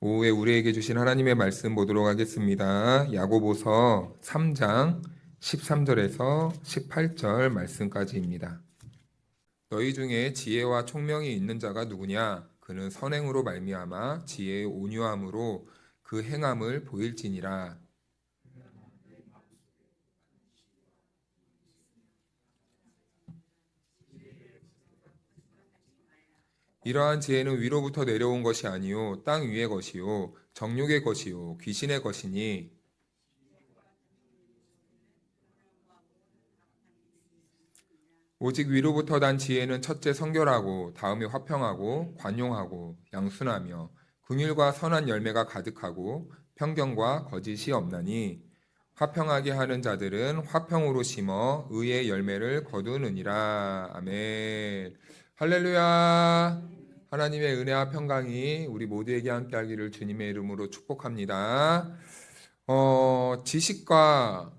오후에 우리에게 주신 하나님의 말씀 보도록 하겠습니다. 야고보서 3장 13절에서 18절 말씀까지입니다. 너희 중에 지혜와 총명이 있는 자가 누구냐? 그는 선행으로 말미암아 지혜의 온유함으로 그 행함을 보일지니라. 이러한 지혜는 위로부터 내려온 것이 아니요 땅 위의 것이요 정욕의 것이요 귀신의 것이니 오직 위로부터 난 지혜는 첫째 성결하고 다음에 화평하고 관용하고 양순하며 긍휼과 선한 열매가 가득하고 편견과 거짓이 없나니 화평하게 하는 자들은 화평으로 심어 의의 열매를 거두느니라. 아멘. 할렐루야. 하나님의 은혜와 평강이 우리 모두에게 함께하기를 주님의 이름으로 축복합니다. 지식과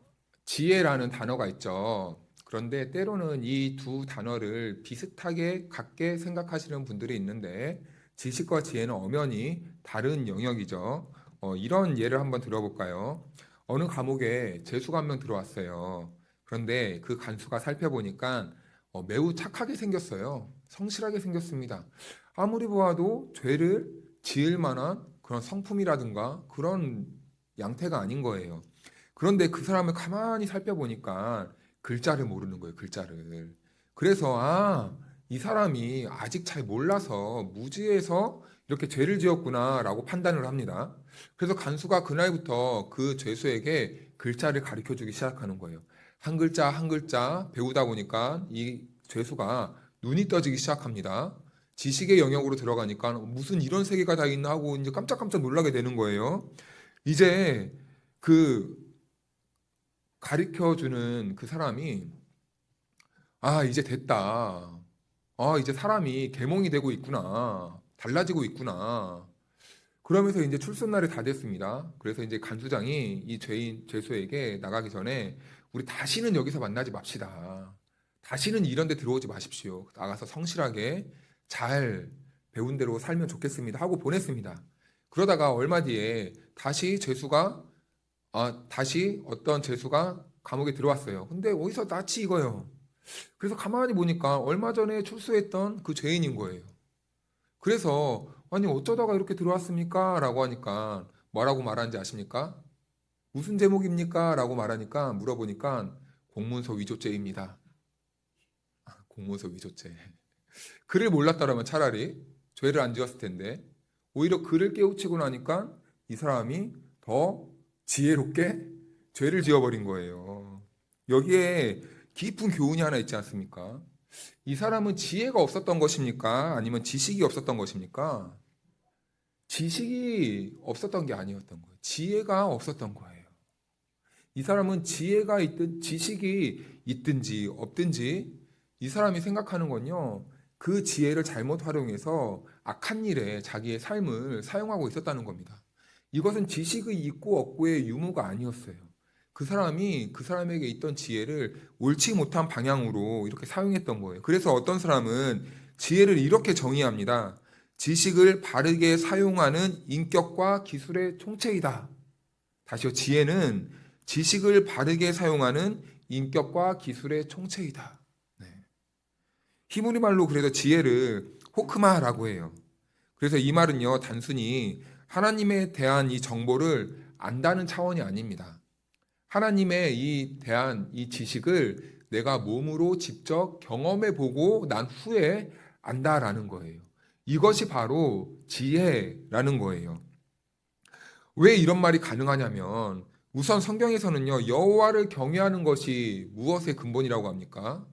지혜라는 단어가 있죠. 그런데 때로는 이 두 단어를 비슷하게 같게 생각하시는 분들이 있는데 지식과 지혜는 엄연히 다른 영역이죠. 이런 예를 한번 들어볼까요? 어느 감옥에 죄수가 한 명 들어왔어요. 그런데 그 간수가 살펴보니까 매우 착하게 생겼어요. 성실하게 생겼습니다. 아무리 보아도 죄를 지을 만한 그런 성품이라든가 그런 양태가 아닌 거예요. 그런데 그 사람을 가만히 살펴보니까 글자를 모르는 거예요, 글자를. 그래서, 이 사람이 아직 잘 몰라서 무지해서 이렇게 죄를 지었구나라고 판단을 합니다. 그래서 간수가 그날부터 그 죄수에게 글자를 가르쳐 주기 시작하는 거예요. 한 글자 한 글자 배우다 보니까 이 죄수가 눈이 떠지기 시작합니다. 지식의 영역으로 들어가니까 무슨 이런 세계가 다 있나 하고 이제 깜짝깜짝 놀라게 되는 거예요. 이제 그 가르쳐 주는 그 사람이 이제 됐다. 이제 사람이 계몽이 되고 있구나. 달라지고 있구나. 그러면서 이제 출석 날이 다 됐습니다. 그래서 이제 간수장이 이 죄수에게 나가기 전에 우리 다시는 여기서 만나지 맙시다. 다시는 이런 데 들어오지 마십시오. 나가서 성실하게 잘 배운 대로 살면 좋겠습니다. 하고 보냈습니다. 그러다가 얼마 뒤에 다시 어떤 죄수가 감옥에 들어왔어요. 근데 어디서 낯이 익어요. 그래서 가만히 보니까 얼마 전에 출소했던 그 죄인인 거예요. 그래서 아니 어쩌다가 이렇게 들어왔습니까? 라고 하니까 뭐라고 말하는지 아십니까? 무슨 제목입니까? 라고 물어보니까 공문서 위조죄입니다. 공문서 위조죄. 글을 몰랐다라면 차라리 죄를 안 지었을 텐데 오히려 글을 깨우치고 나니까 이 사람이 더 지혜롭게 죄를 지어버린 거예요. 여기에 깊은 교훈이 하나 있지 않습니까? 이 사람은 지혜가 없었던 것입니까? 아니면 지식이 없었던 것입니까? 지식이 없었던 게 아니었던 거예요. 지혜가 없었던 거예요. 이 사람은 지식이 있든지 없든지 이 사람이 생각하는 건요, 그 지혜를 잘못 활용해서 악한 일에 자기의 삶을 사용하고 있었다는 겁니다. 이것은 지식의 있고 없고의 유무가 아니었어요. 그 사람이 그 사람에게 있던 지혜를 옳지 못한 방향으로 이렇게 사용했던 거예요. 그래서 어떤 사람은 지혜를 이렇게 정의합니다. 지식을 바르게 사용하는 인격과 기술의 총체이다. 다시요, 지혜는 지식을 바르게 사용하는 인격과 기술의 총체이다. 네. 히브리 말로 그래서 지혜를 호크마라고 해요. 그래서 이 말은요, 단순히 하나님에 대한 이 정보를 안다는 차원이 아닙니다. 하나님의 대한 이 지식을 내가 몸으로 직접 경험해 보고 난 후에 안다라는 거예요. 이것이 바로 지혜라는 거예요. 왜 이런 말이 가능하냐면 우선 성경에서는요, 여호와를 경외하는 것이 무엇의 근본이라고 합니까?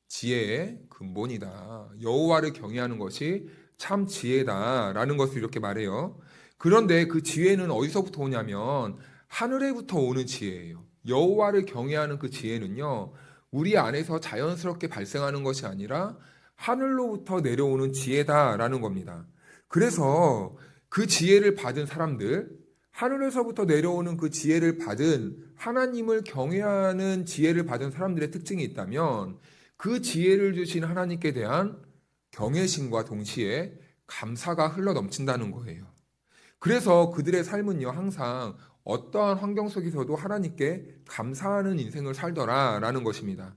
지혜의 근본이다. 여호와를 경외하는 것이 참 지혜다라는 것을 이렇게 말해요. 그런데 그 지혜는 어디서부터 오냐면 하늘에부터 오는 지혜예요. 여호와를 경외하는 그 지혜는요, 우리 안에서 자연스럽게 발생하는 것이 아니라 하늘로부터 내려오는 지혜다라는 겁니다. 그래서 그 지혜를 받은 사람들, 하늘에서부터 내려오는 그 지혜를 받은 하나님을 경외하는 지혜를 받은 사람들의 특징이 있다면 그 지혜를 주신 하나님께 대한 경외심과 동시에 감사가 흘러 넘친다는 거예요. 그래서 그들의 삶은요, 항상 어떠한 환경 속에서도 하나님께 감사하는 인생을 살더라라는 것입니다.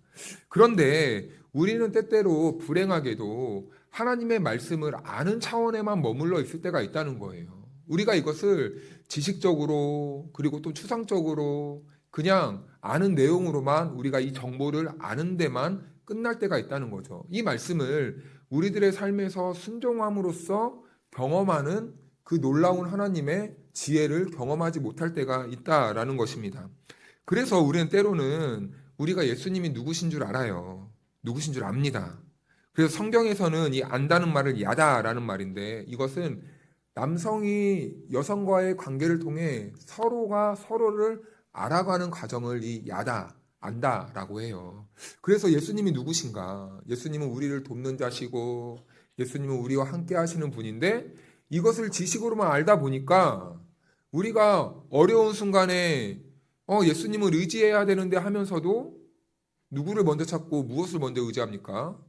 그런데 우리는 때때로 불행하게도 하나님의 말씀을 아는 차원에만 머물러 있을 때가 있다는 거예요. 우리가 이것을 지식적으로 그리고 또 추상적으로 그냥 아는 내용으로만 우리가 이 정보를 아는 데만 끝날 때가 있다는 거죠. 이 말씀을 우리들의 삶에서 순종함으로써 경험하는 그 놀라운 하나님의 지혜를 경험하지 못할 때가 있다라는 것입니다. 그래서 우리는 때로는 우리가 예수님이 누구신 줄 알아요. 누구신 줄 압니다. 그래서 성경에서는 이 안다는 말을 야다라는 말인데, 이것은 남성이 여성과의 관계를 통해 서로가 서로를 알아가는 과정을 이 야다, 안다라고 해요. 그래서 예수님이 누구신가? 예수님은 우리를 돕는 자시고 예수님은 우리와 함께 하시는 분인데, 이것을 지식으로만 알다 보니까 우리가 어려운 순간에 예수님을 의지해야 되는데 하면서도 누구를 먼저 찾고 무엇을 먼저 의지합니까?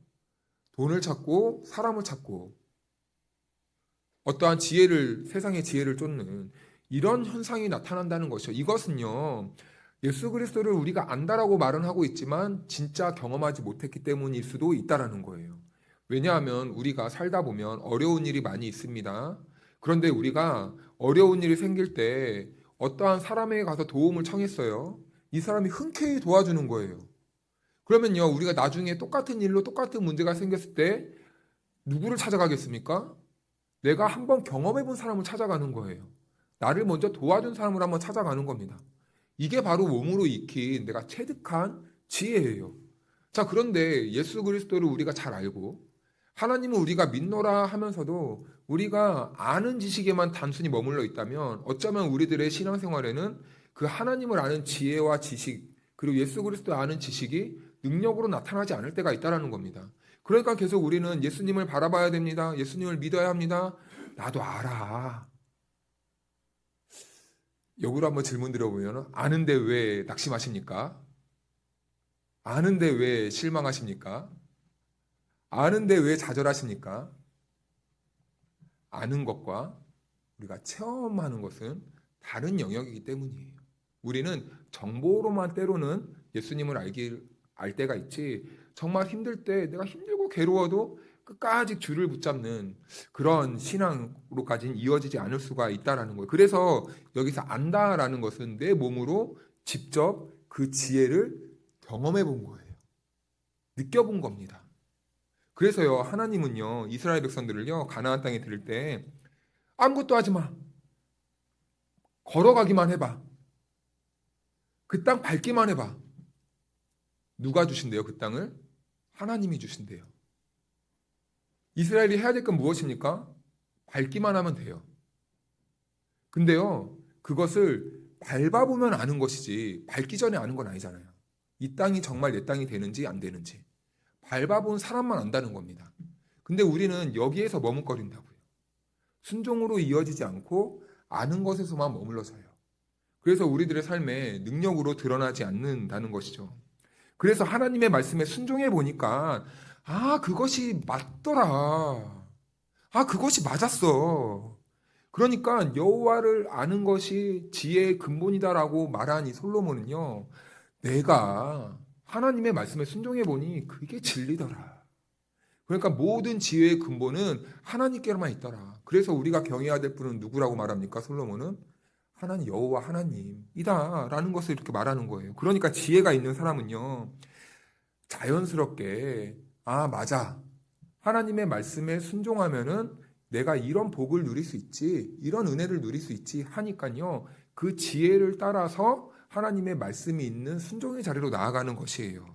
돈을 찾고 사람을 찾고 어떠한 지혜를, 세상의 지혜를 쫓는 이런 현상이 나타난다는 것이죠. 이것은요, 예수 그리스도를 우리가 안다라고 말은 하고 있지만 진짜 경험하지 못했기 때문일 수도 있다라는 거예요. 왜냐하면 우리가 살다 보면 어려운 일이 많이 있습니다. 그런데 우리가 어려운 일이 생길 때 어떠한 사람에게 가서 도움을 청했어요. 이 사람이 흔쾌히 도와주는 거예요. 그러면요, 우리가 나중에 똑같은 일로 똑같은 문제가 생겼을 때 누구를 찾아가겠습니까? 내가 한번 경험해 본 사람을 찾아가는 거예요. 나를 먼저 도와준 사람을 한번 찾아가는 겁니다. 이게 바로 몸으로 익힌 내가 체득한 지혜예요. 자, 그런데 예수 그리스도를 우리가 잘 알고 하나님은 우리가 믿노라 하면서도 우리가 아는 지식에만 단순히 머물러 있다면 어쩌면 우리들의 신앙생활에는 그 하나님을 아는 지혜와 지식, 그리고 예수 그리스도 아는 지식이 능력으로 나타나지 않을 때가 있다는 겁니다. 그러니까 계속 우리는 예수님을 바라봐야 됩니다. 예수님을 믿어야 합니다. 나도 알아. 역으로 한번 질문 드려보면, 아는데 왜 낙심하십니까? 아는데 왜 실망하십니까? 아는데 왜 좌절하십니까? 아는 것과 우리가 체험하는 것은 다른 영역이기 때문이에요. 우리는 정보로만 때로는 예수님을 알 때가 있지, 정말 힘들 때 내가 힘들고 괴로워도 끝까지 줄을 붙잡는 그런 신앙으로까지는 이어지지 않을 수가 있다라는 거예요. 그래서 여기서 안다라는 것은 내 몸으로 직접 그 지혜를 경험해 본 거예요. 느껴본 겁니다. 그래서요, 하나님은요, 이스라엘 백성들을요, 가나안 땅에 들을 때 아무것도 하지 마. 걸어가기만 해봐. 그 땅 밟기만 해봐. 누가 주신대요, 그 땅을? 하나님이 주신대요. 이스라엘이 해야 될 건 무엇입니까? 밟기만 하면 돼요. 근데요, 그것을 밟아보면 아는 것이지 밟기 전에 아는 건 아니잖아요. 이 땅이 정말 내 땅이 되는지 안 되는지 밟아본 사람만 안다는 겁니다. 근데 우리는 여기에서 머뭇거린다고요. 순종으로 이어지지 않고 아는 것에서만 머물러서요. 그래서 우리들의 삶에 능력으로 드러나지 않는다는 것이죠. 그래서 하나님의 말씀에 순종해 보니까 그것이 맞더라. 그것이 맞았어. 그러니까 여호와를 아는 것이 지혜의 근본이다라고 말한 이 솔로몬은요, 내가 하나님의 말씀에 순종해 보니 그게 진리더라. 그러니까 모든 지혜의 근본은 하나님께만 있더라. 그래서 우리가 경외해야 될 분은 누구라고 말합니까? 솔로몬은 하나님, 여호와 하나님이다라는 것을 이렇게 말하는 거예요. 그러니까 지혜가 있는 사람은요, 자연스럽게 맞아. 하나님의 말씀에 순종하면은 내가 이런 복을 누릴 수 있지, 이런 은혜를 누릴 수 있지 하니까요, 그 지혜를 따라서 하나님의 말씀이 있는 순종의 자리로 나아가는 것이에요.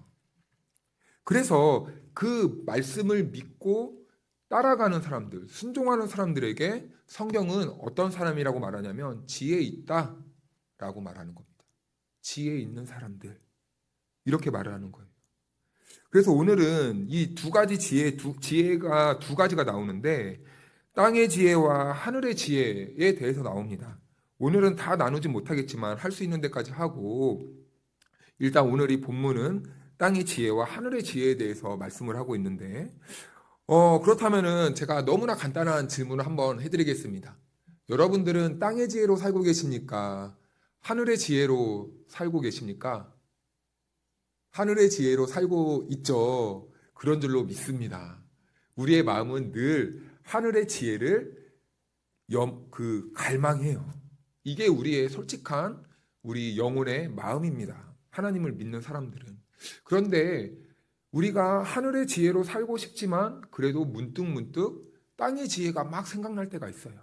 그래서 그 말씀을 믿고 따라가는 사람들, 순종하는 사람들에게 성경은 어떤 사람이라고 말하냐면 지혜 있다라고 말하는 겁니다. 지혜 있는 사람들, 이렇게 말을 하는 거예요. 그래서 오늘은 이 두 가지 지혜가 두 가지가 나오는데, 땅의 지혜와 하늘의 지혜에 대해서 나옵니다. 오늘은 다 나누지 못하겠지만 할 수 있는 데까지 하고, 일단 오늘 이 본문은 땅의 지혜와 하늘의 지혜에 대해서 말씀을 하고 있는데, 그렇다면은 제가 너무나 간단한 질문을 한번 해드리겠습니다. 여러분들은 땅의 지혜로 살고 계십니까? 하늘의 지혜로 살고 계십니까? 하늘의 지혜로 살고 있죠. 그런 줄로 믿습니다. 우리의 마음은 늘 하늘의 지혜를 갈망해요. 이게 우리의 솔직한 우리 영혼의 마음입니다. 하나님을 믿는 사람들은. 그런데 우리가 하늘의 지혜로 살고 싶지만 그래도 문득문득 땅의 지혜가 막 생각날 때가 있어요.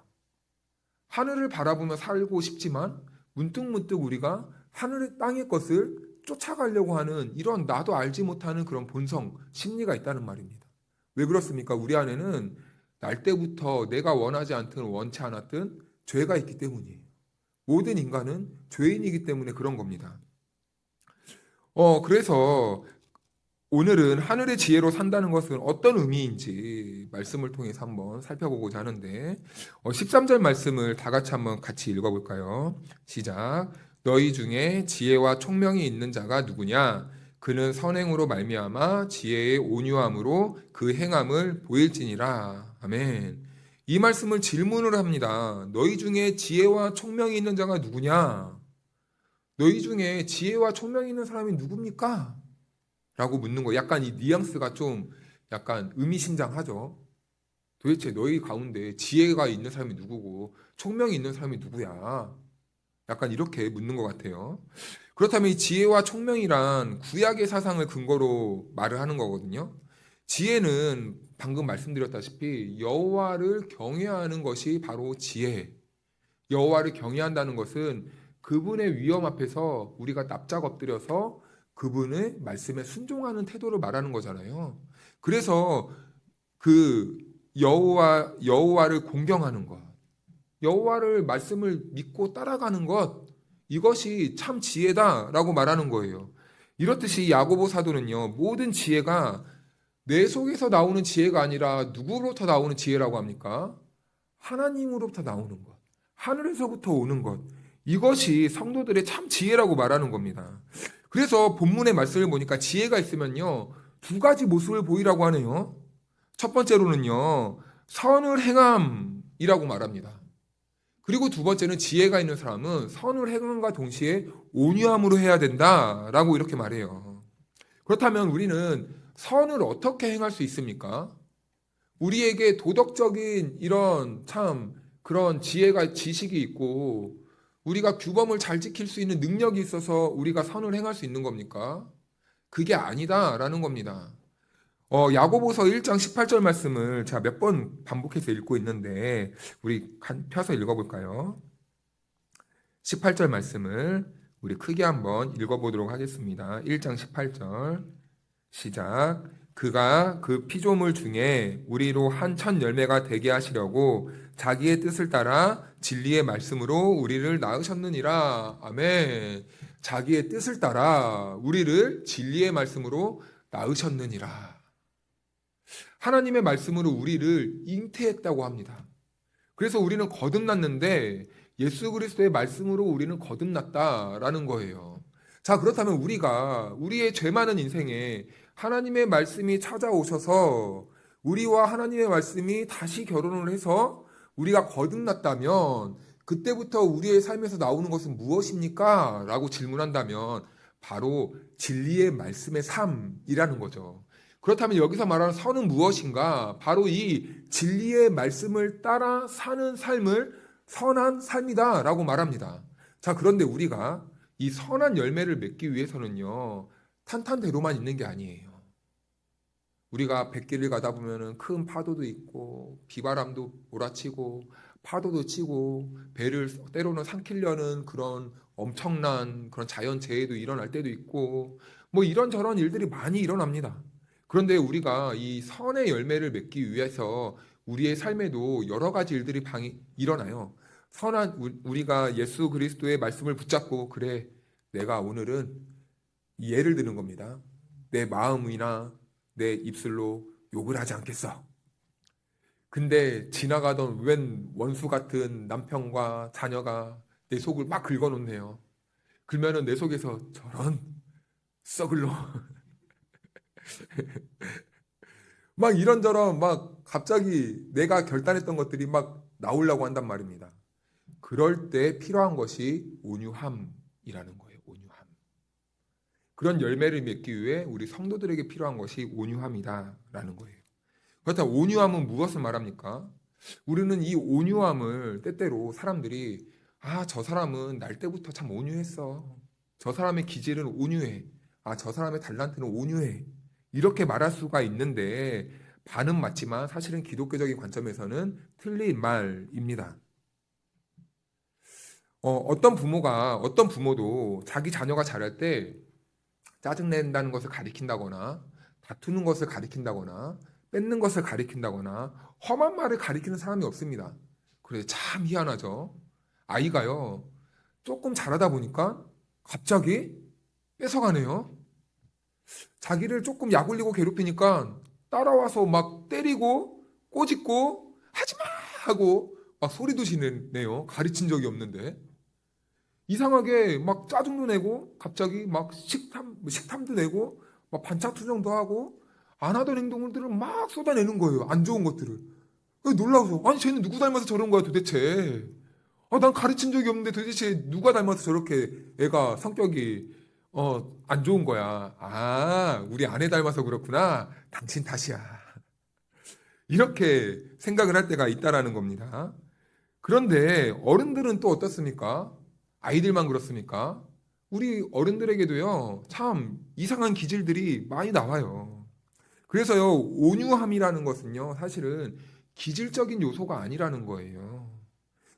하늘을 바라보며 살고 싶지만 문득문득 우리가 하늘의 땅의 것을 쫓아가려고 하는 이런 나도 알지 못하는 그런 본성, 심리가 있다는 말입니다. 왜 그렇습니까? 우리 안에는 날 때부터 내가 원하지 않든 원치 않았든 죄가 있기 때문이에요. 모든 인간은 죄인이기 때문에 그런 겁니다. 그래서 오늘은 하늘의 지혜로 산다는 것은 어떤 의미인지 말씀을 통해서 한번 살펴보고자 하는데 13절 말씀을 다 같이 한번 같이 읽어볼까요? 시작. 너희 중에 지혜와 총명이 있는 자가 누구냐? 그는 선행으로 말미암아 지혜의 온유함으로 그 행함을 보일지니라. 아멘. 이 말씀을 질문을 합니다. 너희 중에 지혜와 총명이 있는 자가 누구냐? 너희 중에 지혜와 총명이 있는 사람이 누굽니까? 라고 묻는 거. 약간 이 뉘앙스가 좀 약간 의미심장하죠. 도대체 너희 가운데 지혜가 있는 사람이 누구고 총명이 있는 사람이 누구야? 약간 이렇게 묻는 것 같아요. 그렇다면 이 지혜와 총명이란 구약의 사상을 근거로 말을 하는 거거든요. 지혜는 방금 말씀드렸다시피 여호와를 경외하는 것이 바로 지혜. 여호와를 경외한다는 것은 그분의 위엄 앞에서 우리가 납작 엎드려서 그분의 말씀에 순종하는 태도를 말하는 거잖아요. 그래서 그 여호와를 공경하는 것, 여호와를 말씀을 믿고 따라가는 것, 이것이 참 지혜다라고 말하는 거예요. 이렇듯이 야고보 사도는요, 모든 지혜가 내 속에서 나오는 지혜가 아니라 누구로부터 나오는 지혜라고 합니까? 하나님으로부터 나오는 것, 하늘에서부터 오는 것, 이것이 성도들의 참 지혜라고 말하는 겁니다. 그래서 본문의 말씀을 보니까 지혜가 있으면요, 두 가지 모습을 보이라고 하네요. 첫 번째로는요, 선을 행함이라고 말합니다. 그리고 두 번째는 지혜가 있는 사람은 선을 행함과 동시에 온유함으로 해야 된다라고 이렇게 말해요. 그렇다면 우리는 선을 어떻게 행할 수 있습니까? 우리에게 도덕적인 이런 참 그런 지식이 있고 우리가 규범을 잘 지킬 수 있는 능력이 있어서 우리가 선을 행할 수 있는 겁니까? 그게 아니다라는 겁니다. 야고보서 1장 18절 말씀을 제가 몇 번 반복해서 읽고 있는데 우리 펴서 읽어볼까요? 18절 말씀을 우리 크게 한번 읽어보도록 하겠습니다. 1장 18절 시작. 그가 그 피조물 중에 우리로 한 첫 열매가 되게 하시려고 자기의 뜻을 따라 진리의 말씀으로 우리를 낳으셨느니라. 아멘. 자기의 뜻을 따라 우리를 진리의 말씀으로 낳으셨느니라. 하나님의 말씀으로 우리를 잉태했다고 합니다. 그래서 우리는 거듭났는데 예수 그리스도의 말씀으로 우리는 거듭났다라는 거예요. 자, 그렇다면 우리가 우리의 죄 많은 인생에 하나님의 말씀이 찾아오셔서 우리와 하나님의 말씀이 다시 결혼을 해서 우리가 거듭났다면 그때부터 우리의 삶에서 나오는 것은 무엇입니까? 라고 질문한다면 바로 진리의 말씀의 삶이라는 거죠. 그렇다면 여기서 말하는 선은 무엇인가? 바로 이 진리의 말씀을 따라 사는 삶을 선한 삶이다 라고 말합니다. 자, 그런데 우리가 이 선한 열매를 맺기 위해서는요, 탄탄대로만 있는 게 아니에요. 우리가 뱃길을 가다 보면은 큰 파도도 있고 비바람도 몰아치고 파도도 치고 배를 때로는 삼키려는 그런 엄청난 그런 자연재해도 일어날 때도 있고 뭐 이런저런 일들이 많이 일어납니다. 그런데 우리가 이 선의 열매를 맺기 위해서 우리의 삶에도 여러 가지 일들이 일어나요. 우리가 예수 그리스도의 말씀을 붙잡고 그래 내가 오늘은 예를 드는 겁니다. 내 마음이나 내 입술로 욕을 하지 않겠어. 근데 지나가던 웬 원수 같은 남편과 자녀가 내 속을 막 긁어놓네요. 그러면은 내 속에서 저런 썩을 놈 막 이런저런 막 갑자기 내가 결단했던 것들이 막 나오려고 한단 말입니다. 그럴 때 필요한 것이 온유함이라는 거예요. 온유함. 그런 열매를 맺기 위해 우리 성도들에게 필요한 것이 온유함이다라는 거예요. 그렇다면 온유함은 무엇을 말합니까? 우리는 이 온유함을 때때로 사람들이 저 사람은 날 때부터 참 온유했어. 저 사람의 기질은 온유해. 저 사람의 달란트는 온유해. 이렇게 말할 수가 있는데 반은 맞지만 사실은 기독교적인 관점에서는 틀린 말입니다. 어떤 부모도 자기 자녀가 자랄 때 짜증낸다는 것을 가리킨다거나 다투는 것을 가리킨다거나 뺏는 것을 가리킨다거나 험한 말을 가리키는 사람이 없습니다. 그래서 참 희한하죠. 아이가요, 조금 자라다 보니까 갑자기 뺏어가네요. 자기를 조금 약올리고 괴롭히니까 따라와서 막 때리고 꼬집고 하지마 하고 막 소리도 지르네요. 가르친 적이 없는데. 이상하게 막 짜증도 내고 갑자기 막 식탐도 내고 막 반찬 투정도 하고 안 하던 행동들을 막 쏟아내는 거예요. 안 좋은 것들을. 놀라워서 아니 쟤는 누구 닮아서 저런 거야 도대체. 난 가르친 적이 없는데 도대체 누가 닮아서 저렇게 애가 성격이 안 좋은 거야. 우리 아내 닮아서 그렇구나. 당신 탓이야. 이렇게 생각을 할 때가 있다라는 겁니다. 그런데 어른들은 또 어떻습니까? 아이들만 그렇습니까? 우리 어른들에게도요, 참 이상한 기질들이 많이 나와요. 그래서요, 온유함이라는 것은요, 사실은 기질적인 요소가 아니라는 거예요.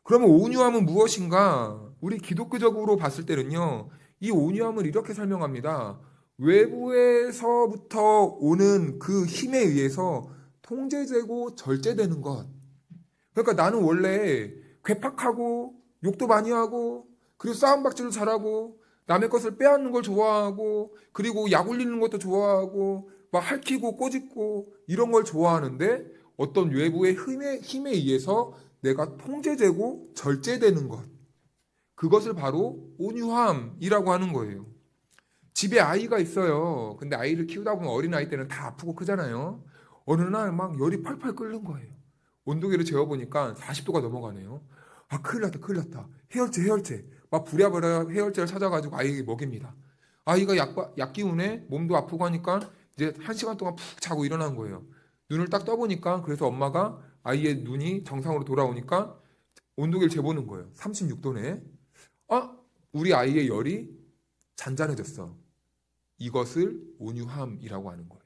그러면 온유함은 무엇인가? 우리 기독교적으로 봤을 때는요, 이 온유함을 이렇게 설명합니다. 외부에서부터 오는 그 힘에 의해서 통제되고 절제되는 것. 그러니까 나는 원래 괴팍하고 욕도 많이 하고 그리고 싸움박질도 잘하고 남의 것을 빼앗는 걸 좋아하고 그리고 약 올리는 것도 좋아하고 막 핥히고 꼬집고 이런 걸 좋아하는데 어떤 외부의 힘에 의해서 내가 통제되고 절제되는 것. 그것을 바로 온유함이라고 하는 거예요. 집에 아이가 있어요. 근데 아이를 키우다 보면 어린아이 때는 다 아프고 크잖아요. 어느 날 막 열이 팔팔 끓는 거예요. 온도계를 재어보니까 40도가 넘어가네요. 큰일 났다, 큰일 났다. 해열제. 막 부랴부랴 해열제를 찾아가지고 아이에게 먹입니다. 아이가 약 기운에 몸도 아프고 하니까 이제 1시간 동안 푹 자고 일어난 거예요. 눈을 딱 떠보니까 그래서 엄마가 아이의 눈이 정상으로 돌아오니까 온도계를 재보는 거예요. 36도네. 우리 아이의 열이 잔잔해졌어. 이것을 온유함이라고 하는 거예요.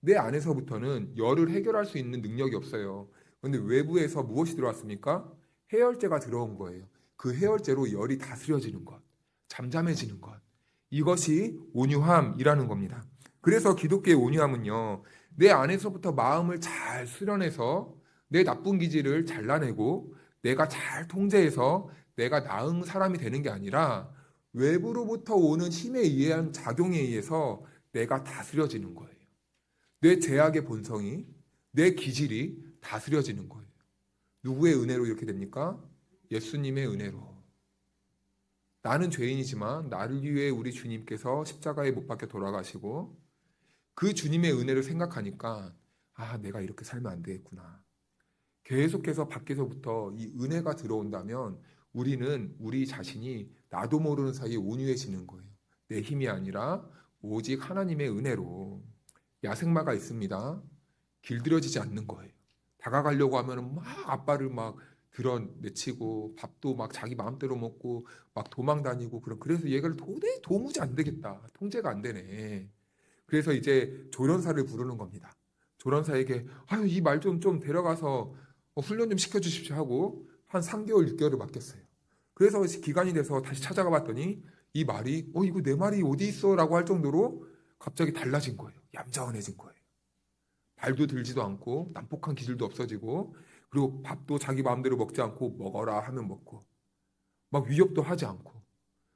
내 안에서부터는 열을 해결할 수 있는 능력이 없어요. 그런데 외부에서 무엇이 들어왔습니까? 해열제가 들어온 거예요. 그 해열제로 열이 다스려지는 것, 잠잠해지는 것. 이것이 온유함이라는 겁니다. 그래서 기독교의 온유함은요, 내 안에서부터 마음을 잘 수련해서 내 나쁜 기질을 잘라내고 내가 잘 통제해서 내가 나은 사람이 되는 게 아니라 외부로부터 오는 힘에 의한 작용에 의해서 내가 다스려지는 거예요. 내 죄악의 본성이, 내 기질이 다스려지는 거예요. 누구의 은혜로 이렇게 됩니까? 예수님의 은혜로. 나는 죄인이지만 나를 위해 우리 주님께서 십자가에 못 박혀 돌아가시고 그 주님의 은혜를 생각하니까 내가 이렇게 살면 안 되겠구나. 계속해서 밖에서부터 이 은혜가 들어온다면 우리는 우리 자신이 나도 모르는 사이에 온유해지는 거예요. 내 힘이 아니라 오직 하나님의 은혜로. 야생마가 있습니다. 길들여지지 않는 거예요. 다가가려고 하면 막 앞발을 막 드러내치고 밥도 막 자기 마음대로 먹고 막 도망 다니고 그래서 얘가 도무지 안 되겠다. 통제가 안 되네. 그래서 이제 조련사를 부르는 겁니다. 조련사에게 이 말 좀 데려가서 훈련 좀 시켜주십시오 하고 한 3개월, 6개월을 맡겼어요. 그래서 기간이 돼서 다시 찾아가 봤더니 이 말이 이거 내 말이 어디 있어? 라고 할 정도로 갑자기 달라진 거예요. 얌전해진 거예요. 발도 들지도 않고 난폭한 기질도 없어지고 그리고 밥도 자기 마음대로 먹지 않고 먹어라 하면 먹고 막 위협도 하지 않고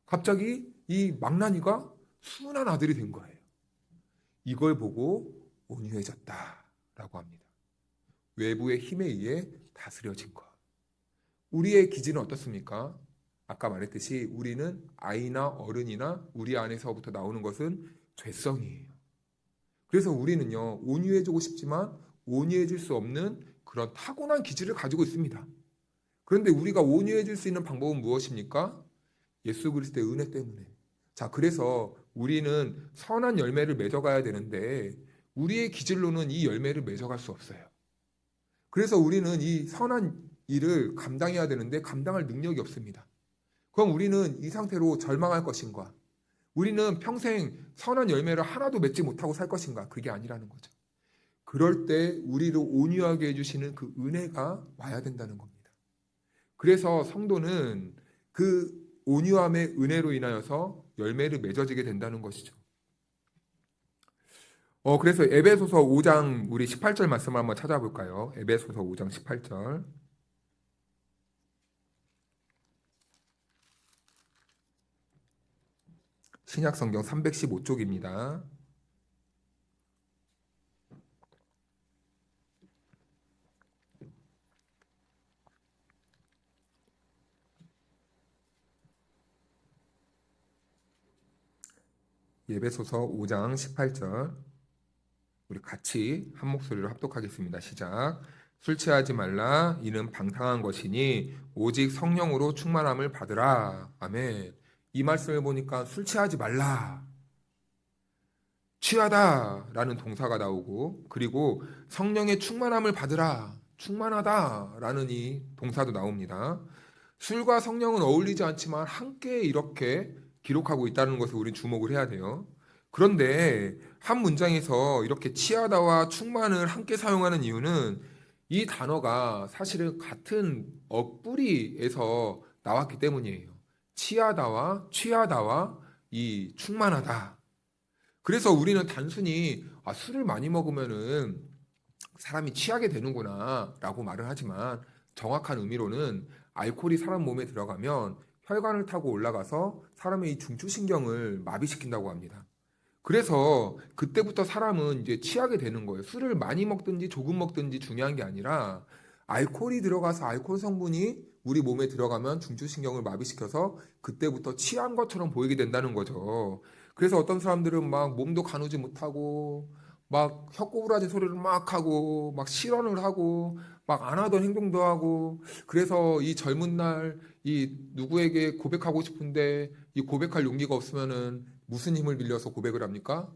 갑자기 이 망나니가 순한 아들이 된 거예요. 이걸 보고 온유해졌다라고 합니다. 외부의 힘에 의해 다스려진 것. 우리의 기질은 어떻습니까? 아까 말했듯이 우리는 아이나 어른이나 우리 안에서부터 나오는 것은 죄성이에요. 그래서 우리는요, 온유해지고 싶지만 온유해질 수 없는 그런 타고난 기질을 가지고 있습니다. 그런데 우리가 온유해질 수 있는 방법은 무엇입니까? 예수 그리스도의 은혜 때문에. 자, 그래서 우리는 선한 열매를 맺어가야 되는데 우리의 기질로는 이 열매를 맺어갈 수 없어요. 그래서 우리는 이 선한 일을 감당해야 되는데 감당할 능력이 없습니다. 그럼 우리는 이 상태로 절망할 것인가? 우리는 평생 선한 열매를 하나도 맺지 못하고 살 것인가? 그게 아니라는 거죠. 그럴 때 우리를 온유하게 해주시는 그 은혜가 와야 된다는 겁니다. 그래서 성도는 그 온유함의 은혜로 인하여서 열매를 맺어지게 된다는 것이죠. 그래서 에베소서 5장 우리 18절 말씀을 한번 찾아볼까요? 에베소서 5장 18절. 신약성경 315쪽입니다. 에베소서 5장 18절. 우리 같이 한 목소리로 합독하겠습니다. 시작. 술 취하지 말라. 이는 방탕한 것이니 오직 성령으로 충만함을 받으라. 아멘. 이 말씀을 보니까 술 취하지 말라. 취하다라는 동사가 나오고 그리고 성령의 충만함을 받으라. 충만하다라는 이 동사도 나옵니다. 술과 성령은 어울리지 않지만 함께 이렇게 기록하고 있다는 것을 우리 주목을 해야 돼요. 그런데 한 문장에서 이렇게 취하다와 충만을 함께 사용하는 이유는 이 단어가 사실은 같은 뿌리에서 나왔기 때문이에요. 취하다와 이 충만하다. 그래서 우리는 단순히 술을 많이 먹으면은 사람이 취하게 되는구나 라고 말을 하지만 정확한 의미로는 알코올이 사람 몸에 들어가면 혈관을 타고 올라가서 사람의 이 중추신경을 마비시킨다고 합니다. 그래서 그때부터 사람은 이제 취하게 되는 거예요. 술을 많이 먹든지 조금 먹든지 중요한 게 아니라 알코올이 들어가서 알코올 성분이 우리 몸에 들어가면 중추신경을 마비시켜서 그때부터 취한 것처럼 보이게 된다는 거죠. 그래서 어떤 사람들은 막 몸도 가누지 못하고 막 혀꼬부라진 소리를 막 하고 막 실언을 하고 막 안 하던 행동도 하고 그래서 이 젊은 날 이 누구에게 고백하고 싶은데 이 고백할 용기가 없으면은 무슨 힘을 빌려서 고백을 합니까?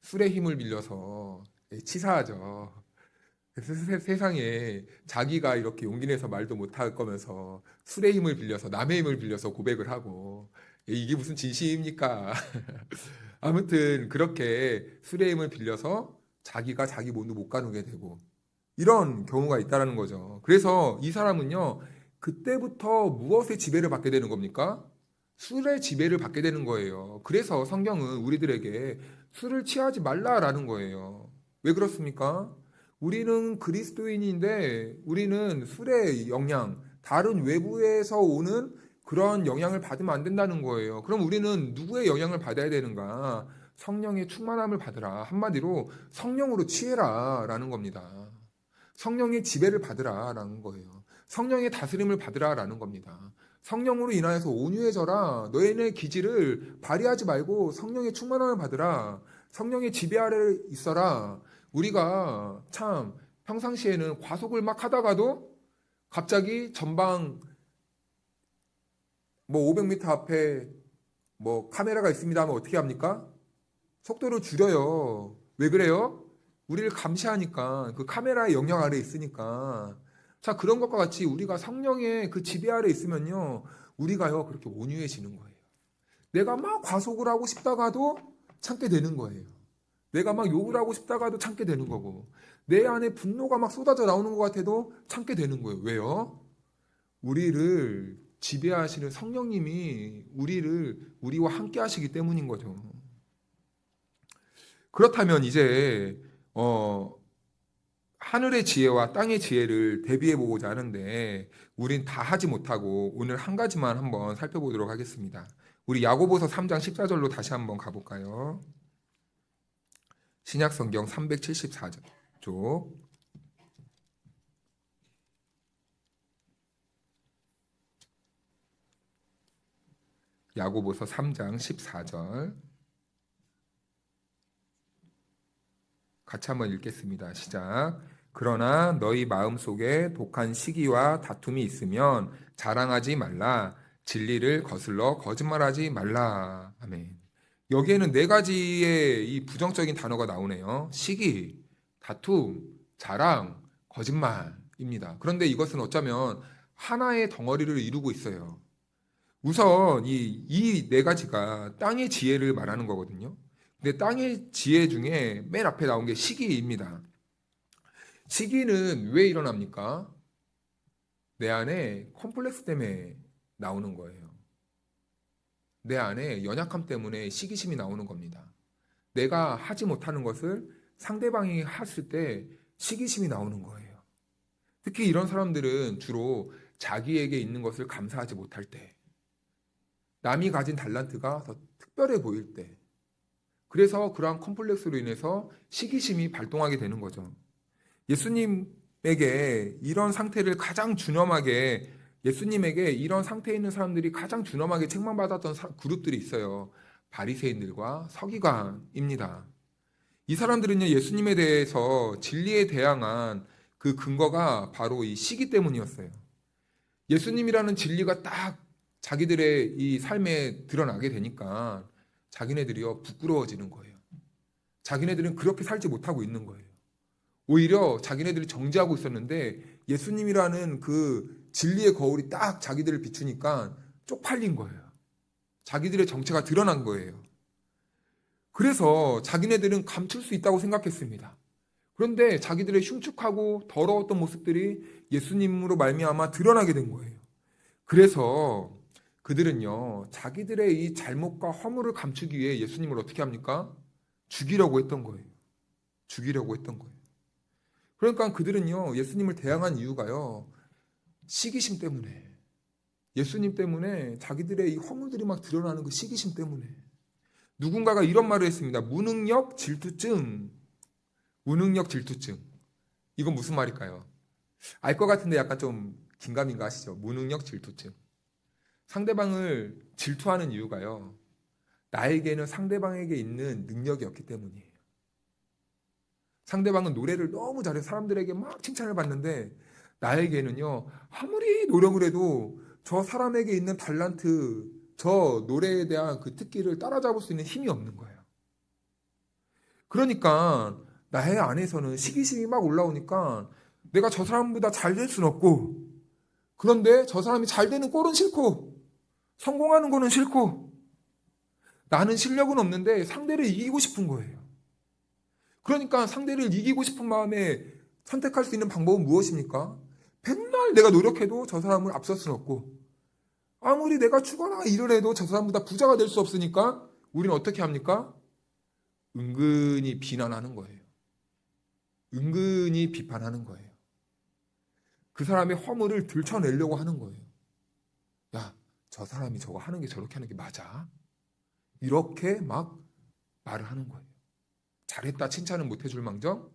술의 힘을 빌려서 치사하죠. 세상에 자기가 이렇게 용기 내서 말도 못할 거면서 술의 힘을 빌려서 남의 힘을 빌려서 고백을 하고 이게 무슨 진심입니까? 아무튼 그렇게 술의 힘을 빌려서 자기가 자기 몸도 못 가누게 되고 이런 경우가 있다라는 거죠. 그래서 이 사람은요 그때부터 무엇의 지배를 받게 되는 겁니까? 술의 지배를 받게 되는 거예요. 그래서 성경은 우리들에게 술을 취하지 말라라는 거예요. 왜 그렇습니까? 우리는 그리스도인인데 우리는 술의 영향, 다른 외부에서 오는 그런 영향을 받으면 안 된다는 거예요. 그럼 우리는 누구의 영향을 받아야 되는가? 성령의 충만함을 받으라. 한마디로 성령으로 취해라 라는 겁니다. 성령의 지배를 받으라 라는 거예요. 성령의 다스림을 받으라 라는 겁니다. 성령으로 인하여서 온유해져라. 너희의 기질을 발휘하지 말고 성령의 충만함을 받으라. 성령의 지배 아래 있어라. 우리가 참 평상시에는 과속을 막 하다가도 갑자기 전방 500m 앞에 카메라가 있습니다 하면 어떻게 합니까? 속도를 줄여요. 왜 그래요? 우리를 감시하니까 그 카메라의 영향 아래 있으니까. 자, 그런 것과 같이 우리가 성령의 그 지배 아래 있으면요. 우리가요 그렇게 온유해지는 거예요. 내가 막 과속을 하고 싶다가도 참게 되는 거예요. 내가 막 욕을 하고 싶다가도 참게 되는 거고 내 안에 분노가 막 쏟아져 나오는 것 같아도 참게 되는 거예요. 왜요? 우리를 지배하시는 성령님이 우리와 함께 하시기 때문인 거죠. 그렇다면 이제 하늘의 지혜와 땅의 지혜를 대비해 보고자 하는데 우린 다 하지 못하고 오늘 한 가지만 한번 살펴보도록 하겠습니다. 우리 야고보서 3장 14절로 다시 한번 가볼까요? 신약성경 374쪽 야고보서 3장 14절 같이 한번 읽겠습니다. 시작. 그러나 너희 마음속에 독한 시기와 다툼이 있으면 자랑하지 말라. 진리를 거슬러 거짓말하지 말라. 아멘. 여기에는 네 가지의 이 부정적인 단어가 나오네요. 시기, 다툼, 자랑, 거짓말입니다. 그런데 이것은 어쩌면 하나의 덩어리를 이루고 있어요. 우선 이 네 가지가 땅의 지혜를 말하는 거거든요. 근데 땅의 지혜 중에 맨 앞에 나온 게 시기입니다. 시기는 왜 일어납니까? 내 안에 컴플렉스 때문에 나오는 거예요. 내 안에 연약함 때문에 시기심이 나오는 겁니다. 내가 하지 못하는 것을 상대방이 했을 때 시기심이 나오는 거예요. 특히 이런 사람들은 주로 자기에게 있는 것을 감사하지 못할 때, 남이 가진 달란트가 더 특별해 보일 때, 그래서 그러한 컴플렉스로 인해서 시기심이 발동하게 되는 거죠. 예수님에게 이런 상태를 가장 준엄하게, 예수님에게 이런 상태에 있는 사람들이 가장 준엄하게 책망받았던 그룹들이 있어요. 바리새인들과 서기관입니다. 이 사람들은요, 예수님에 대해서 진리에 대항한 그 근거가 바로 이 시기 때문이었어요. 예수님이라는 진리가 딱 자기들의 이 삶에 드러나게 되니까 자기네들이요, 부끄러워지는 거예요. 자기네들은 그렇게 살지 못하고 있는 거예요. 오히려 자기네들이 정죄하고 있었는데 예수님이라는 그 진리의 거울이 딱 자기들을 비추니까 쪽팔린 거예요. 자기들의 정체가 드러난 거예요. 그래서 자기네들은 감출 수 있다고 생각했습니다. 그런데 자기들의 흉측하고 더러웠던 모습들이 예수님으로 말미암아 드러나게 된 거예요. 그래서 그들은요, 자기들의 이 잘못과 허물을 감추기 위해 예수님을 어떻게 합니까? 죽이려고 했던 거예요. 죽이려고 했던 거예요. 그러니까 그들은요, 예수님을 대항한 이유가요, 시기심 때문에, 예수님 때문에 자기들의 이 허물들이 막 드러나는 그 시기심 때문에. 누군가가 이런 말을 했습니다. 무능력 질투증. 무능력 질투증. 이건 무슨 말일까요? 알 것 같은데 약간 좀 긴가민가 하시죠? 무능력 질투증. 상대방을 질투하는 이유가요, 나에게는 상대방에게 있는 능력이 없기 때문이에요. 상대방은 노래를 너무 잘해 사람들에게 막 칭찬을 받는데 나에게는요, 아무리 노력을 해도 저 사람에게 있는 달란트, 저 노래에 대한 그 특기를 따라잡을 수 있는 힘이 없는 거예요. 그러니까 나의 안에서는 시기심이 막 올라오니까 내가 저 사람보다 잘 될 수는 없고, 그런데 저 사람이 잘 되는 꼴은 싫고 성공하는 거는 싫고, 나는 실력은 없는데 상대를 이기고 싶은 거예요. 그러니까 상대를 이기고 싶은 마음에 선택할 수 있는 방법은 무엇입니까? 맨날 내가 노력해도 저 사람을 앞설 수는 없고, 아무리 내가 죽어나 일을 해도 저 사람보다 부자가 될 수 없으니까 우리는 어떻게 합니까? 은근히 비난하는 거예요. 은근히 비판하는 거예요. 그 사람의 허물을 들춰내려고 하는 거예요. 야, 저 사람이 저거 하는 게 저렇게 하는 게 맞아? 이렇게 막 말을 하는 거예요. 잘했다 칭찬은 못 해줄 망정?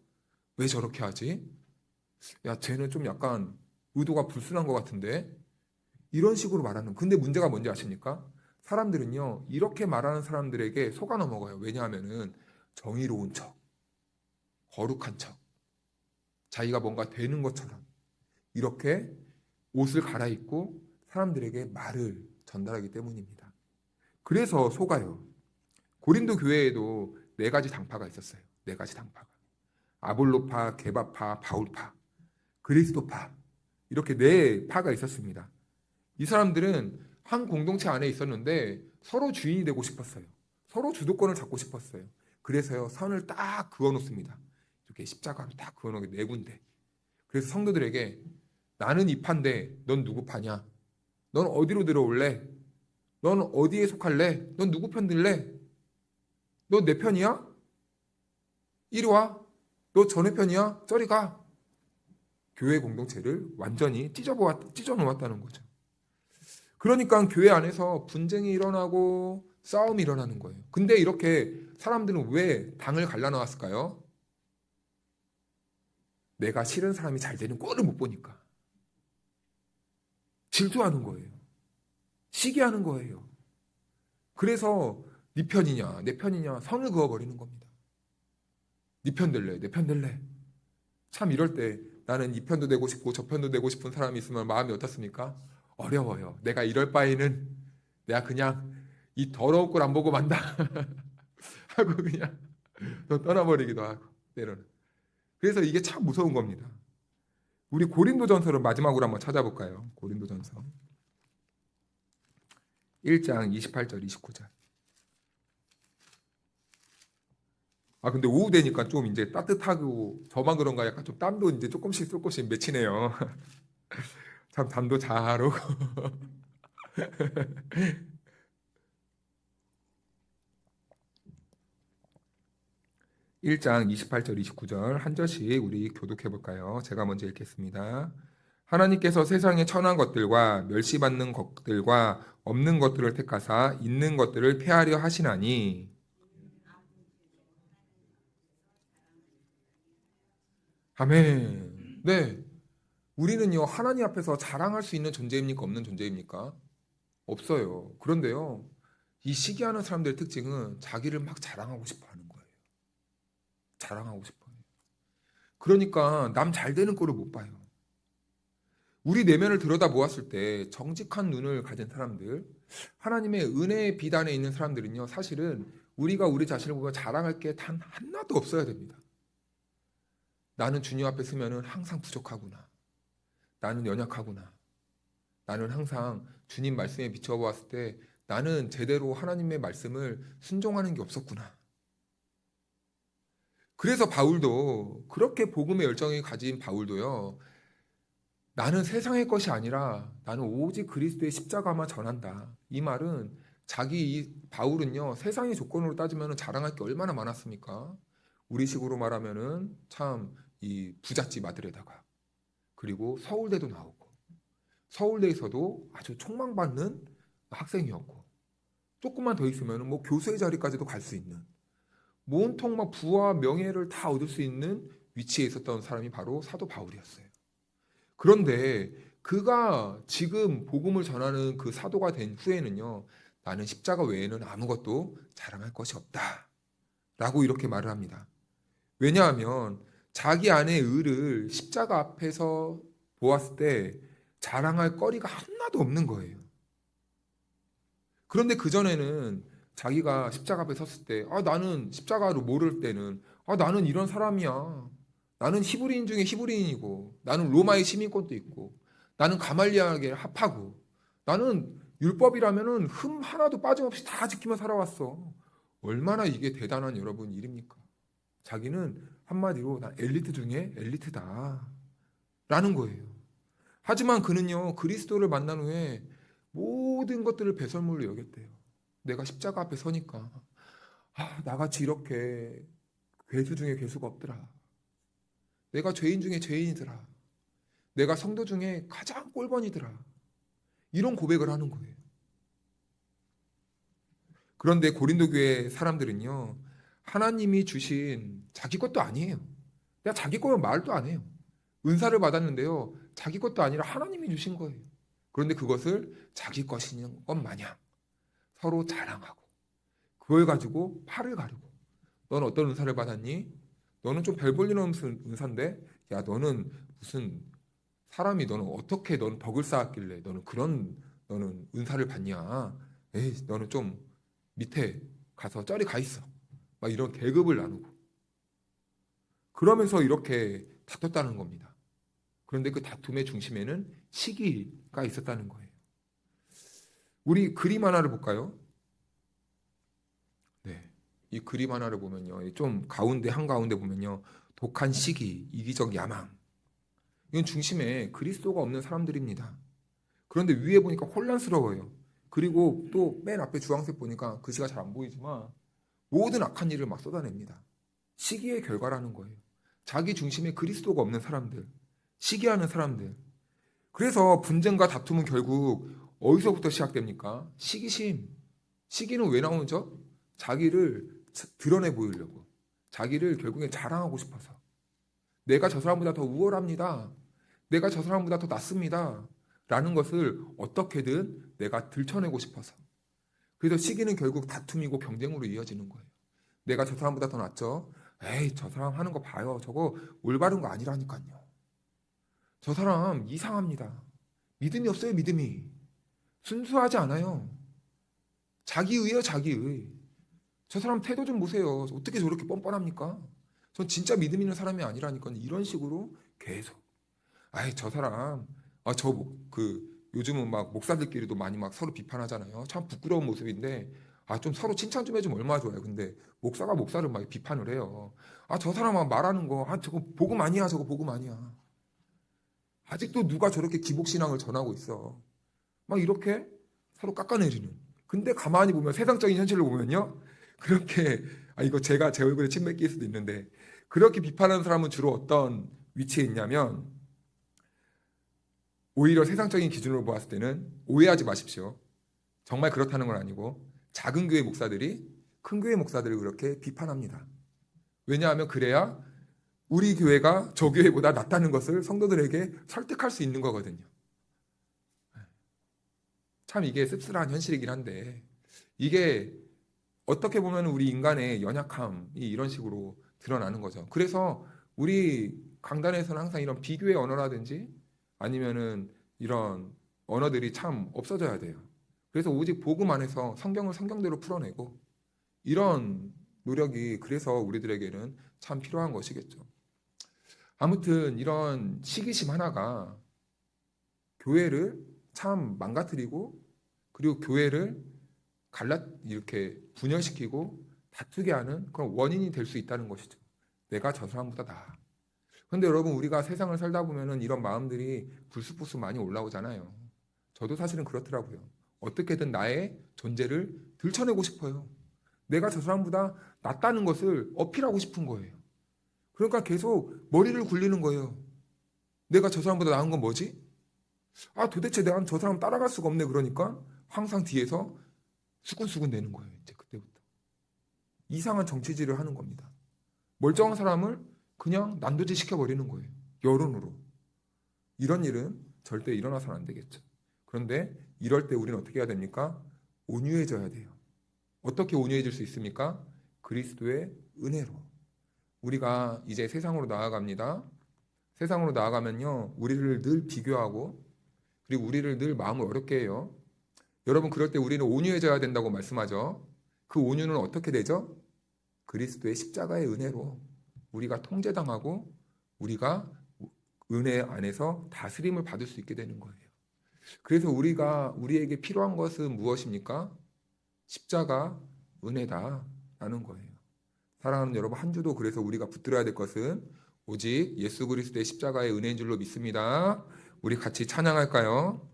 왜 저렇게 하지? 야, 쟤는 좀 약간 의도가 불순한 것 같은데? 이런 식으로 말하는. 근데 문제가 뭔지 아십니까? 사람들은요, 이렇게 말하는 사람들에게 속아 넘어가요. 왜냐하면은 정의로운 척, 거룩한 척, 자기가 뭔가 되는 것처럼 이렇게 옷을 갈아입고 사람들에게 말을 전달하기 때문입니다. 그래서 속아요. 고린도 교회에도 네 가지 당파가 있었어요. 네 가지 당파가. 아볼로파, 게바파, 바울파, 그리스도파, 이렇게 네 파가 있었습니다. 이 사람들은 한 공동체 안에 있었는데 서로 주인이 되고 싶었어요. 서로 주도권을 잡고 싶었어요. 그래서요, 선을 딱 그어놓습니다. 이렇게 십자가로 딱 그어놓게 네 군데. 그래서 성도들에게 나는 이 파인데 넌 누구 파냐? 넌 어디로 들어올래? 넌 어디에 속할래? 넌 누구 편 들래? 너 내 편이야? 이리 와. 너 전의 편이야? 저리 가. 교회 공동체를 완전히 찢어놓았다는 거죠. 그러니까 교회 안에서 분쟁이 일어나고 싸움이 일어나는 거예요. 근데 이렇게 사람들은 왜 당을 갈라놓았을까요? 내가 싫은 사람이 잘 되는 꼴을 못 보니까. 질투하는 거예요. 시기하는 거예요. 그래서 네 편이냐 내 편이냐 선을 그어버리는 겁니다. 네 편 될래 내 편 될래. 참 이럴 때 나는 이 편도 되고 싶고 저 편도 되고 싶은 사람이 있으면 마음이 어떻습니까? 어려워요. 내가 이럴 바에는 내가 그냥 이 더러운 꼴 안 보고 만다 하고 그냥 또 떠나버리기도 하고 때로는. 그래서 이게 참 무서운 겁니다. 우리 고린도전서를 마지막으로 한번 찾아볼까요? 고린도전서 1장 28절 29절. 근데 오후 되니까 좀 이제 따뜻하고 저만 그런가 약간 좀 땀도 이제 조금씩 맺히네요. 참 잠도 잘 오고. 1장 28절 29절 한 절씩 우리 교독해 볼까요? 제가 먼저 읽겠습니다. 하나님께서 세상의 천한 것들과 멸시받는 것들과 없는 것들을 택하사 있는 것들을 폐하려 하시나니. 아멘. 네. 우리는요, 하나님 앞에서 자랑할 수 있는 존재입니까? 없는 존재입니까? 없어요. 그런데요, 이 시기하는 사람들의 특징은 자기를 막 자랑하고 싶어 하는 거예요. 자랑하고 싶어 해요. 그러니까 남 잘 되는 꼴을 못 봐요. 우리 내면을 들여다 보았을 때 정직한 눈을 가진 사람들, 하나님의 은혜의 비단에 있는 사람들은요, 사실은 우리가 우리 자신을 보면 자랑할 게 단 하나도 없어야 됩니다. 나는 주님 앞에 서면은 항상 부족하구나. 나는 연약하구나. 나는 항상 주님 말씀에 비춰보았을 때 나는 제대로 하나님의 말씀을 순종하는 게 없었구나. 그래서 바울도 그렇게 복음의 열정이 가진 바울도요. 나는 세상의 것이 아니라 나는 오직 그리스도의 십자가만 전한다. 이 말은 이 바울은요. 세상의 조건으로 따지면 자랑할 게 얼마나 많았습니까? 우리식으로 말하면은 참 이 부잣집 아들에다가 그리고 서울대도 나오고 서울대에서도 아주 촉망받는 학생이었고 조금만 더 있으면 뭐 교수의 자리까지도 갈 수 있는 온통 막 부와 명예를 다 얻을 수 있는 위치에 있었던 사람이 바로 사도 바울이었어요. 그런데 그가 지금 복음을 전하는 그 사도가 된 후에는요, 나는 십자가 외에는 아무것도 자랑할 것이 없다. 라고 이렇게 말을 합니다. 왜냐하면 자기 안의 의를 십자가 앞에서 보았을 때 자랑할 거리가 하나도 없는 거예요. 그런데 그전에는 자기가 십자가 앞에 섰을 때, 나는 십자가로 모를 때는, 나는 이런 사람이야. 나는 히브리인 중에 히브리인이고, 나는 로마의 시민권도 있고, 나는 가말리아에게 합하고, 나는 율법이라면은 흠 하나도 빠짐없이 다 지키며 살아왔어. 얼마나 이게 대단한 여러분 일입니까? 자기는 한마디로 나 엘리트 중에 엘리트다. 라는 거예요. 하지만 그는요, 그리스도를 만난 후에 모든 것들을 배설물로 여겼대요. 내가 십자가 앞에 서니까 나같이 이렇게 괴수 중에 괴수가 없더라. 내가 죄인 중에 죄인이더라. 내가 성도 중에 가장 꼴번이더라. 이런 고백을 하는 거예요. 그런데 고린도 교회 사람들은요. 하나님이 주신 자기 것도 아니에요. 내가 자기 거면 말도 안 해요. 은사를 받았는데요. 자기 것도 아니라 하나님이 주신 거예요. 그런데 그것을 자기 것인 것 마냥 서로 자랑하고 그걸 가지고 팔을 가르고 넌 어떤 은사를 받았니? 너는 좀 별 볼 일 없는 은사인데 야 너는 무슨 사람이 너는 어떻게 너는 덕을 쌓았길래 너는 은사를 받냐? 에이 너는 좀 밑에 가서 저리 가 있어. 막 이런 계급을 나누고 그러면서 이렇게 다퉜다는 겁니다. 그런데 그 다툼의 중심에는 시기가 있었다는 거예요. 우리 그림 하나를 볼까요? 네. 이 그림 하나를 보면요. 좀 한가운데 보면요. 독한 시기, 이기적 야망. 이건 중심에 그리스도가 없는 사람들입니다. 그런데 위에 보니까 혼란스러워요. 그리고 또 맨 앞에 주황색 보니까 글씨가 잘 안 보이지만 모든 악한 일을 막 쏟아냅니다. 시기의 결과라는 거예요. 자기 중심에 그리스도가 없는 사람들, 시기하는 사람들. 그래서 분쟁과 다툼은 결국 어디서부터 시작됩니까? 시기심. 시기는 왜 나오죠? 자기를 드러내 보이려고. 자기를 결국엔 자랑하고 싶어서. 내가 저 사람보다 더 우월합니다. 내가 저 사람보다 더 낫습니다. 라는 것을 어떻게든 내가 들춰내고 싶어서. 그래서 시기는 결국 다툼이고 경쟁으로 이어지는 거예요. 내가 저 사람보다 더 낫죠? 에이, 저 사람 하는 거 봐요. 저거 올바른 거 아니라니까요. 저 사람 이상합니다. 믿음이 없어요, 믿음이. 순수하지 않아요. 자기의요, 자기의. 저 사람 태도 좀 보세요. 어떻게 저렇게 뻔뻔합니까? 전 진짜 믿음 있는 사람이 아니라니까요. 이런 식으로 계속. 아이, 저 사람, 요즘은 막 목사들끼리도 많이 막 서로 비판하잖아요. 참 부끄러운 모습인데, 좀 서로 칭찬 좀 해주면 얼마나 좋아요. 근데 목사가 목사를 막 비판을 해요. 저 사람 말하는 거, 저거 복음 아니야, 저거 복음 아니야. 아직도 누가 저렇게 기복신앙을 전하고 있어. 막 이렇게 서로 깎아내리는. 근데 가만히 보면 세상적인 현실을 보면요. 그렇게, 이거 제가 제 얼굴에 침 뱉길 수도 있는데, 그렇게 비판하는 사람은 주로 어떤 위치에 있냐면, 오히려 세상적인 기준으로 보았을 때는 오해하지 마십시오. 정말 그렇다는 건 아니고 작은 교회 목사들이 큰 교회 목사들을 그렇게 비판합니다. 왜냐하면 그래야 우리 교회가 저 교회보다 낫다는 것을 성도들에게 설득할 수 있는 거거든요. 참 이게 씁쓸한 현실이긴 한데, 이게 어떻게 보면 우리 인간의 연약함이 이런 식으로 드러나는 거죠. 그래서 우리 강단에서는 항상 이런 비교의 언어라든지 아니면은 이런 언어들이 참 없어져야 돼요. 그래서 오직 복음 안에서 성경을 성경대로 풀어내고 이런 노력이 그래서 우리들에게는 참 필요한 것이겠죠. 아무튼 이런 시기심 하나가 교회를 참 망가뜨리고 그리고 교회를 이렇게 분열시키고 다투게 하는 그런 원인이 될 수 있다는 것이죠. 내가 저 사람보다 나아. 근데 여러분, 우리가 세상을 살다 보면은 이런 마음들이 불쑥불쑥 많이 올라오잖아요. 저도 사실은 그렇더라고요. 어떻게든 나의 존재를 들춰내고 싶어요. 내가 저 사람보다 낫다는 것을 어필하고 싶은 거예요. 그러니까 계속 머리를 굴리는 거예요. 내가 저 사람보다 나은 건 뭐지? 도대체 내가 저 사람 따라갈 수가 없네. 그러니까 항상 뒤에서 수근수근 대는 거예요. 이제 그때부터. 이상한 정치질을 하는 겁니다. 멀쩡한 사람을 그냥 난도질 시켜버리는 거예요. 여론으로. 이런 일은 절대 일어나서는 안 되겠죠. 그런데 이럴 때 우리는 어떻게 해야 됩니까? 온유해져야 돼요. 어떻게 온유해질 수 있습니까? 그리스도의 은혜로. 우리가 이제 세상으로 나아갑니다. 세상으로 나아가면요, 우리를 늘 비교하고 그리고 우리를 늘 마음을 어렵게 해요. 여러분, 그럴 때 우리는 온유해져야 된다고 말씀하죠. 그 온유는 어떻게 되죠? 그리스도의 십자가의 은혜로 우리가 통제당하고 우리가 은혜 안에서 다스림을 받을 수 있게 되는 거예요. 그래서 우리에게 필요한 것은 무엇입니까? 십자가 은혜다라는 거예요. 사랑하는 여러분, 한 주도 그래서 우리가 붙들어야 될 것은 오직 예수 그리스도의 십자가의 은혜인 줄로 믿습니다. 우리 같이 찬양할까요?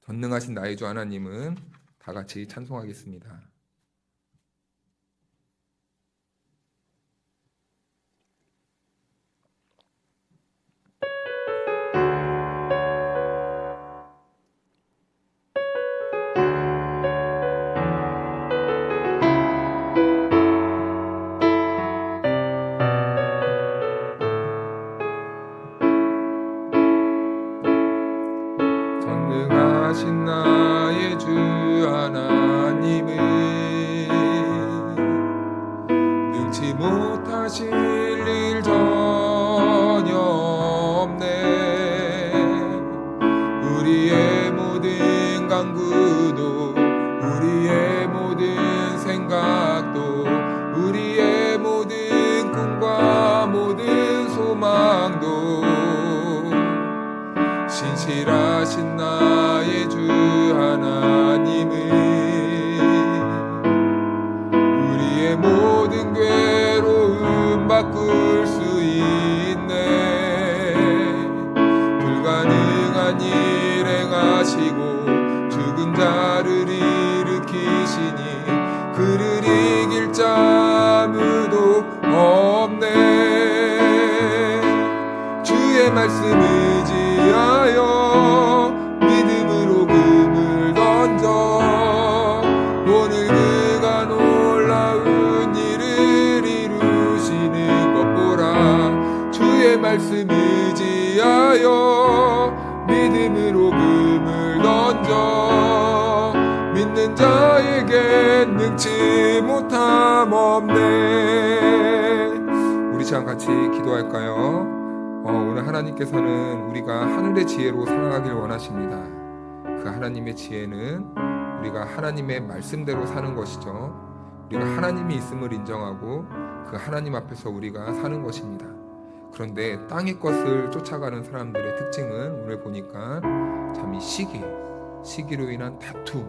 전능하신 나의 주 하나님은 다 같이 찬송하겠습니다. 전능하신 나의 주 하나님은 능치 못하실 일 전혀 없네. 우리의 모든 간구도 우리의 모든 생각도 우리의 모든 꿈과 모든 소망도 신실하신 나의 주 하나님은 우리의 모든 괴로움 바꿀 수 있네. 불가능한 일 행하시고 죽은 자를 일으키시니 그를 이길 자 아무도 없네. 주의 말씀 의지하여 믿음으로 금을 던져 오늘 그가 놀라운 일을 이루시는 것 보라. 주의 말씀 의지하여 믿음으로 금을 던져 믿는 자에게 능치 못함 없네. 우리 시간 같이 기도할까요? 오늘 하나님께서는 우리가 하늘의 지혜로 살아가길 원하십니다. 그 하나님의 지혜는 우리가 하나님의 말씀대로 사는 것이죠. 우리가 하나님이 있음을 인정하고 그 하나님 앞에서 우리가 사는 것입니다. 그런데 땅의 것을 쫓아가는 사람들의 특징은 오늘 보니까 참 이 시기로 인한 다투,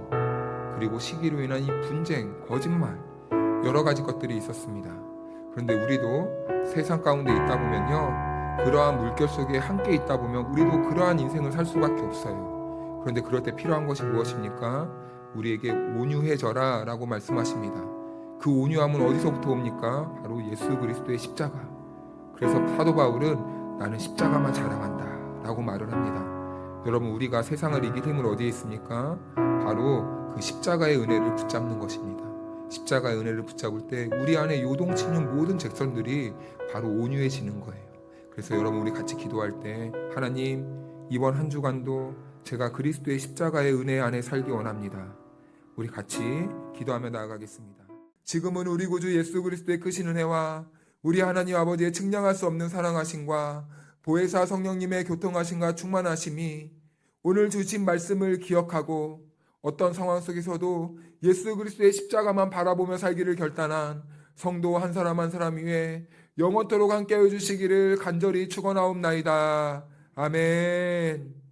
그리고 시기로 인한 이 분쟁, 거짓말, 여러 가지 것들이 있었습니다. 그런데 우리도 세상 가운데 있다 보면요, 그러한 물결 속에 함께 있다 보면 우리도 그러한 인생을 살 수밖에 없어요. 그런데 그럴 때 필요한 것이 무엇입니까? 우리에게 온유해져라 라고 말씀하십니다. 그 온유함은 어디서부터 옵니까? 바로 예수 그리스도의 십자가. 그래서 사도 바울은 나는 십자가만 자랑한다 라고 말을 합니다. 여러분, 우리가 세상을 이길 힘은 어디에 있습니까? 바로 그 십자가의 은혜를 붙잡는 것입니다. 십자가의 은혜를 붙잡을 때 우리 안에 요동치는 모든 잭선들이 바로 온유해지는 거예요. 그래서 여러분, 우리 같이 기도할 때 하나님, 이번 한 주간도 제가 그리스도의 십자가의 은혜 안에 살기 원합니다. 우리 같이 기도하며 나아가겠습니다. 지금은 우리 구주 예수 그리스도의 크신 은혜와 우리 하나님 아버지의 측량할 수 없는 사랑하심과 보혜사 성령님의 교통하심과 충만하심이 오늘 주신 말씀을 기억하고 어떤 상황 속에서도 예수 그리스도의 십자가만 바라보며 살기를 결단한 성도 한 사람 한 사람 위에 영원토록 함께해 주시기를 간절히 축원하옵나이다. 아멘.